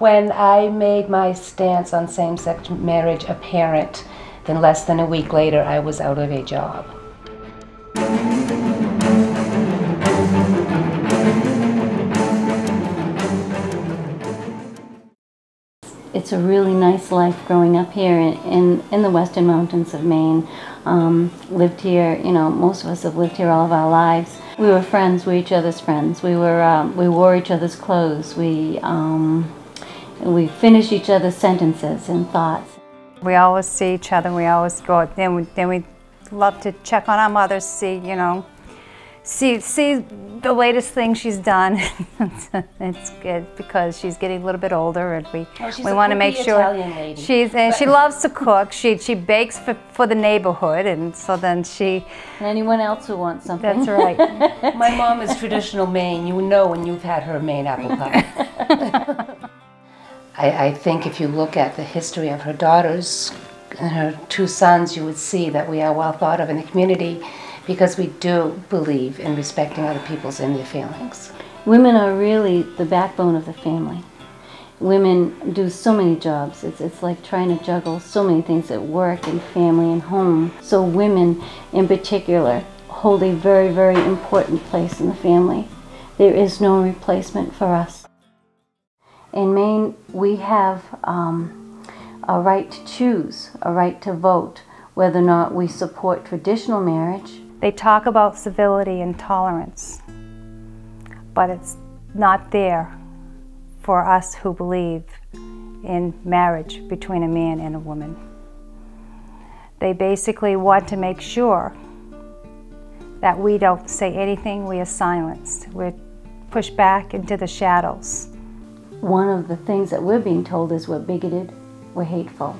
When I made my stance on same-sex marriage apparent, then less than a week later I was out of a job. It's a really nice life growing up here in the Western Mountains of Maine. Lived here, you know, most of us have lived here all of our lives. We were friends, we were each other's friends. We wore each other's clothes. We finished each other's sentences and thoughts. We always see each other, we always go out, then we love to check on our mothers, see, you know, see the latest thing she's done. It's good because she's getting a little bit older, and we want to make sure Italian lady. She loves to cook. She bakes for the neighborhood, and so then she. And anyone else who wants something. That's right. My mom is traditional Maine. You know when you've had her Maine apple pie. I think if you look at the history of her daughters and her two sons, you would see that we are well thought of in the community because we do believe in respecting other people's and their feelings. Women are really the backbone of the family. Women do so many jobs. It's like trying to juggle so many things at work and family and home. So women in particular hold a very, very important place in the family. There is no replacement for us. In Maine, we have a right to choose, a right to vote, whether or not we support traditional marriage. They talk about civility and tolerance, but it's not there for us who believe in marriage between a man and a woman. They basically want to make sure that we don't say anything, we are silenced. We're pushed back into the shadows. One of the things that we're being told is we're bigoted, we're hateful,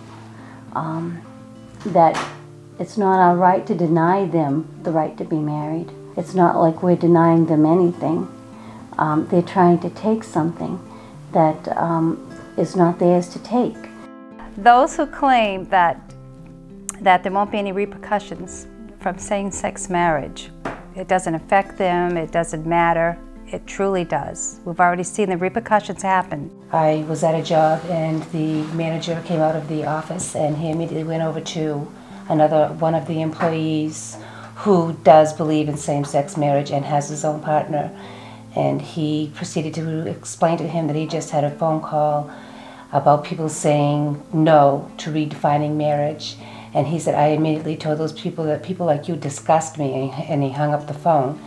that it's not our right to deny them the right to be married. It's not like we're denying them anything. They're trying to take something that is not theirs to take. Those who claim that there won't be any repercussions from same-sex marriage, it doesn't affect them, it doesn't matter, it truly does. We've already seen the repercussions happen. I was at a job and the manager came out of the office and he immediately went over to one of the employees who does believe in same-sex marriage and has his own partner. And he proceeded to explain to him that he just had a phone call about people saying no to redefining marriage. And he said, I immediately told those people that people like you disgust me, and he hung up the phone.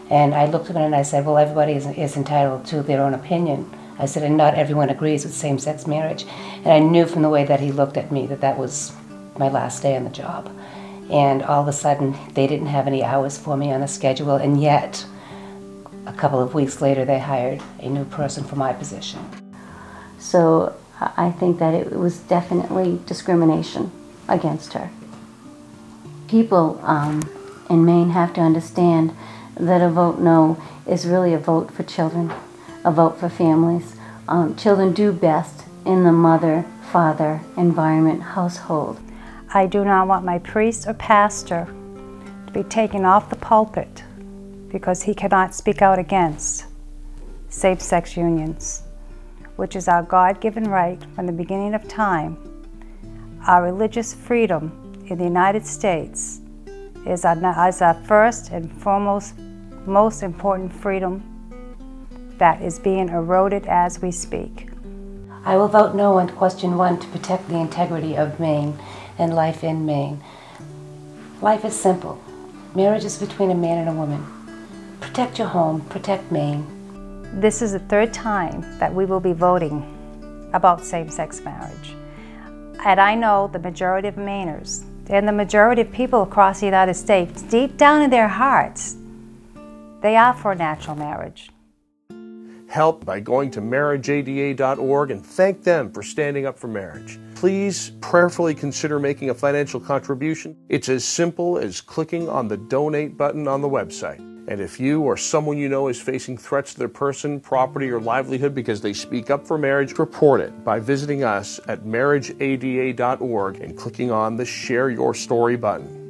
And I looked at him and I said, well, everybody is entitled to their own opinion. I said, and not everyone agrees with same-sex marriage. And I knew from the way that he looked at me that that was my last day on the job. And all of a sudden, they didn't have any hours for me on the schedule, and yet, a couple of weeks later, they hired a new person for my position. So I think that it was definitely discrimination against her. People in Maine have to understand that a vote no is really a vote for children, a vote for families. Children do best in the mother, father, environment, household. I do not want my priest or pastor to be taken off the pulpit because he cannot speak out against same-sex unions, which is our God-given right from the beginning of time. Our religious freedom in the United States is our first and foremost, most important freedom that is being eroded as we speak. I will vote no on question 1 to protect the integrity of Maine and life in Maine. Life is simple. Marriage is between a man and a woman. Protect your home, protect Maine. This is the 3rd time that we will be voting about same-sex marriage. And I know the majority of Mainers and the majority of people across the United States, deep down in their hearts, they are for natural marriage. Help by going to marriageada.org and thank them for standing up for marriage. Please prayerfully consider making a financial contribution. It's as simple as clicking on the donate button on the website. And if you or someone you know is facing threats to their person, property, or livelihood because they speak up for marriage, report it by visiting us at marriageada.org and clicking on the Share Your Story button.